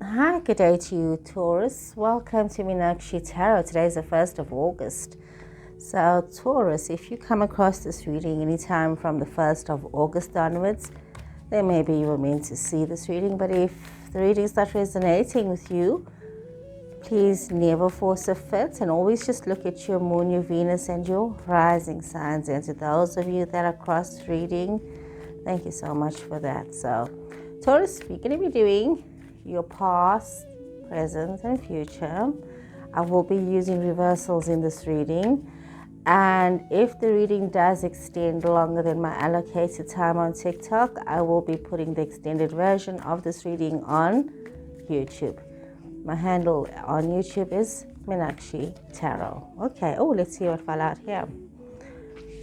Hi, good day to you, Taurus. Welcome to Meenakshi Tarot. Today is the 1st of August. So, Taurus, if you come across this reading anytime from the 1st of August onwards, then maybe you were meant to see this reading. But if the reading is not resonating with you, please never force a fit and always just look at your moon, your Venus, and your rising signs. And to those of you that are cross reading, thank you so much for that. So, Taurus, we're going to be doing your past, present, and future. I will be using reversals in this reading. And if the reading does extend longer than my allocated time on TikTok, I will be putting the extended version of this reading on YouTube. My handle on YouTube is Meenakshi Tarot. Okay, let's see what fell out here.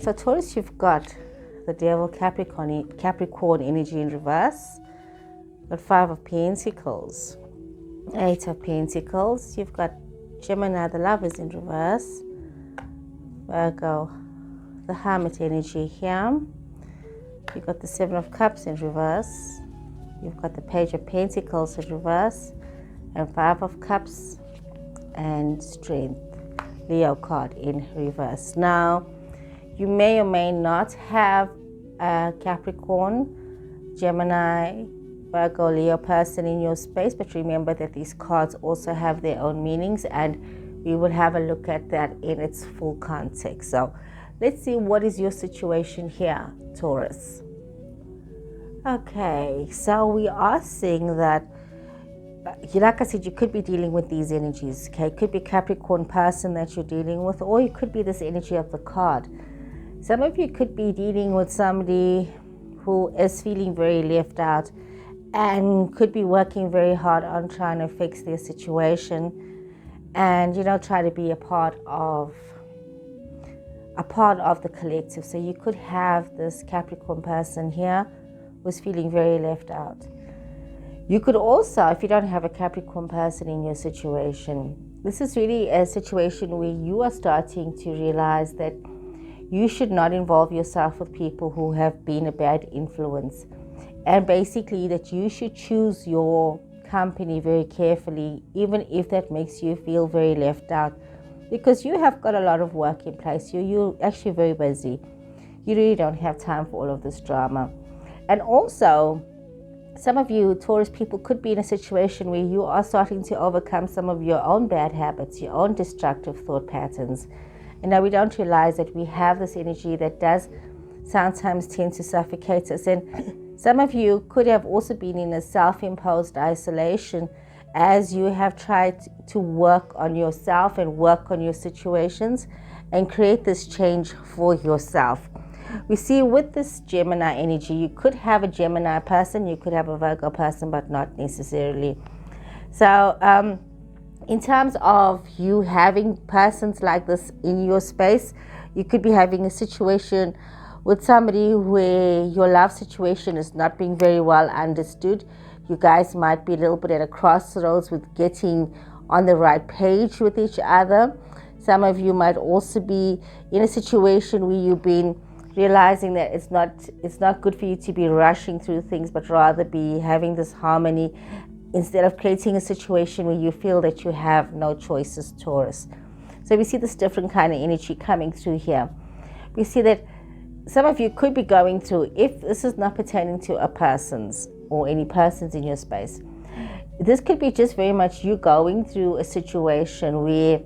So Taurus, you've got the Devil Capricorn energy in reverse. Got 5 of Pentacles, 8 of Pentacles. You've got Gemini, the Lovers in reverse. Virgo, the Hermit energy here. You've got the 7 of Cups in reverse. You've got the Page of Pentacles in reverse. And 5 of Cups and Strength, Leo card in reverse. Now, you may or may not have a Capricorn, Gemini, Virgo, Leo person in your space, but remember that these cards also have their own meanings, and we will have a look at that in its full context. So let's see, what is your situation here, Taurus? Okay, so we are seeing that, like I said, you could be dealing with these energies. Okay, it could be Capricorn person that you're dealing with, or it could be this energy of the card. Some of you could be dealing with somebody who is feeling very left out and could be working very hard on trying to fix their situation and, try to be a part of the collective. So you could have this Capricorn person here who's feeling very left out. You could also, if you don't have a Capricorn person in your situation, this is really a situation where you are starting to realize that you should not involve yourself with people who have been a bad influence. And basically that you should choose your company very carefully, even if that makes you feel very left out, because you have got a lot of work in place. You're actually very busy. You really don't have time for all of this drama. And also, some of you Taurus people could be in a situation where you are starting to overcome some of your own bad habits, your own destructive thought patterns. And now we don't realize that we have this energy that does sometimes tend to suffocate us. And some of you could have also been in a self-imposed isolation as you have tried to work on yourself and work on your situations and create this change for yourself. We see with this Gemini energy, you could have a Gemini person, you could have a Virgo person, but not necessarily. So in terms of you having persons like this in your space, you could be having a situation with somebody where your love situation is not being very well understood. You guys might be a little bit at a crossroads with getting on the right page with each other. Some of you might also be in a situation where you've been realizing that it's not good for you to be rushing through things, but rather be having this harmony instead of creating a situation where you feel that you have no choices, Taurus. So we see this different kind of energy coming through here. We see that some of you could be going through, if this is not pertaining to a person's or any persons in your space, this could be just very much you going through a situation where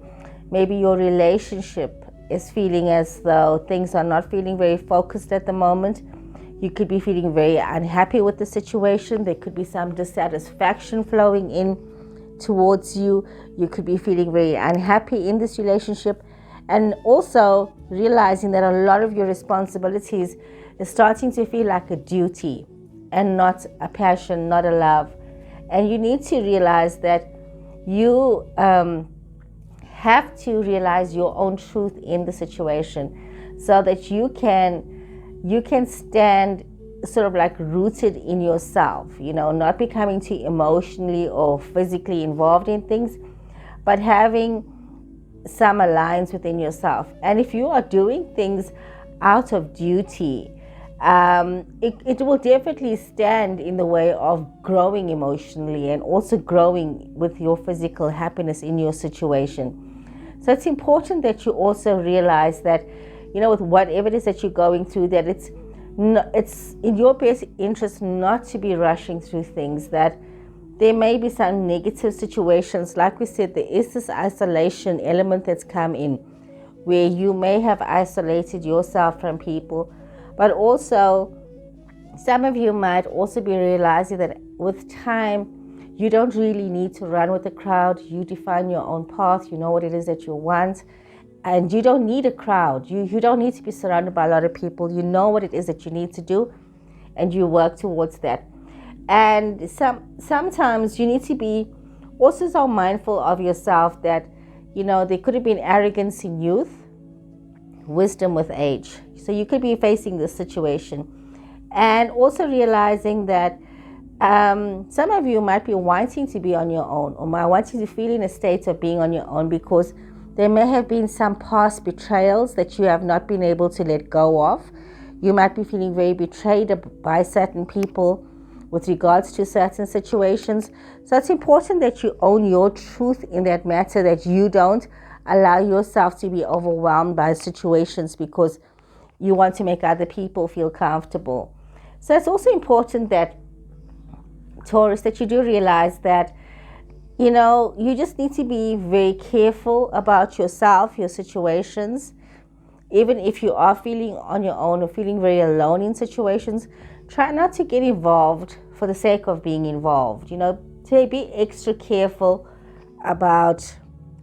maybe your relationship is feeling as though things are not feeling very focused at the moment. You could be feeling very unhappy with the situation. There could be some dissatisfaction flowing in towards you. You could be feeling very unhappy in this relationship, and also realizing that a lot of your responsibilities is starting to feel like a duty and not a passion, not a love. And you need to realize that you have to realize your own truth in the situation so that you can stand sort of like rooted in yourself, not becoming too emotionally or physically involved in things, but having some alliance within yourself. And if you are doing things out of duty, It will definitely stand in the way of growing emotionally and also growing with your physical happiness in your situation. So it's important that you also realize that, with whatever it is that you're going through, that it's in your best interest not to be rushing through things, that there may be some negative situations. Like we said, there is this isolation element that's come in, where you may have isolated yourself from people, but also some of you might also be realizing that with time, you don't really need to run with the crowd. You define your own path. You know what it is that you want, and you don't need a crowd. You don't need to be surrounded by a lot of people. You know what it is that you need to do, and you work towards that. And sometimes you need to be also so mindful of yourself that, there could have been arrogance in youth, wisdom with age. So you could be facing this situation. And also realizing that some of you might be wanting to be on your own, or might wanting to feel in a state of being on your own, because there may have been some past betrayals that you have not been able to let go of. You might be feeling very betrayed by certain people with regards to certain situations. So it's important that you own your truth in that matter, that you don't allow yourself to be overwhelmed by situations because you want to make other people feel comfortable. So it's also important that, Taurus, that you do realize that, you just need to be very careful about yourself, your situations. Even if you are feeling on your own or feeling very alone in situations, try not to get involved for the sake of being involved. To be extra careful about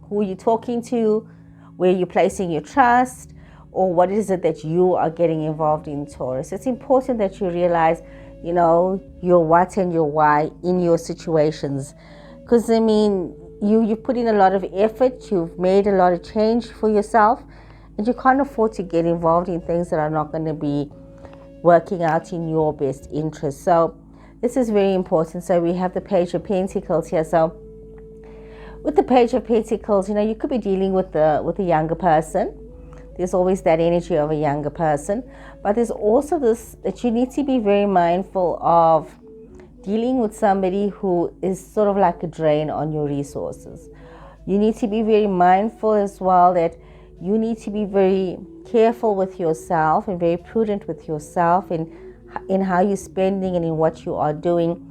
who you're talking to, where you're placing your trust, or what is it that you are getting involved in, Taurus. It's important that you realize, your what and your why in your situations. Because, you've put in a lot of effort, you've made a lot of change for yourself, and you can't afford to get involved in things that are not going to be working out in your best interest. So this is very important. So we have the Page of Pentacles here. So with the Page of Pentacles, you could be dealing with a younger person. There's always that energy of a younger person. But there's also this, that you need to be very mindful of dealing with somebody who is sort of like a drain on your resources. You need to be very mindful as well that you need to be very careful with yourself and very prudent with yourself in how you're spending and in what you are doing.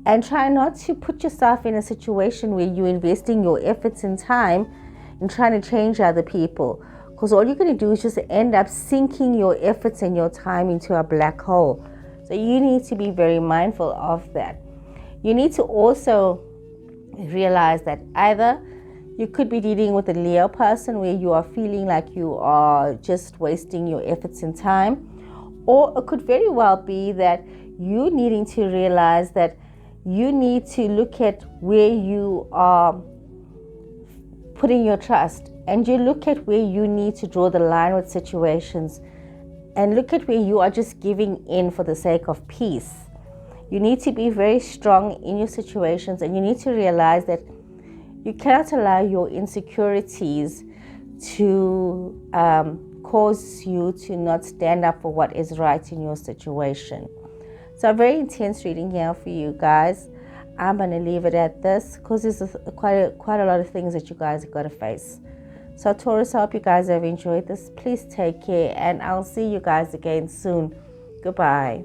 And try not to put yourself in a situation where you're investing your efforts and time in trying to change other people. Because all you're going to do is just end up sinking your efforts and your time into a black hole. So you need to be very mindful of that. You need to also realize that either you could be dealing with a Leo person where you are feeling like you are just wasting your efforts and time, or it could very well be that you needing to realize that you need to look at where you are putting your trust, and you look at where you need to draw the line with situations, and look at where you are just giving in for the sake of peace. You need to be very strong in your situations, and you need to realize that you cannot allow your insecurities to cause you to not stand up for what is right in your situation. So a very intense reading here for you guys. I'm going to leave it at this because there's quite a lot of things that you guys have got to face. So Taurus, I hope you guys have enjoyed this. Please take care, and I'll see you guys again soon. Goodbye.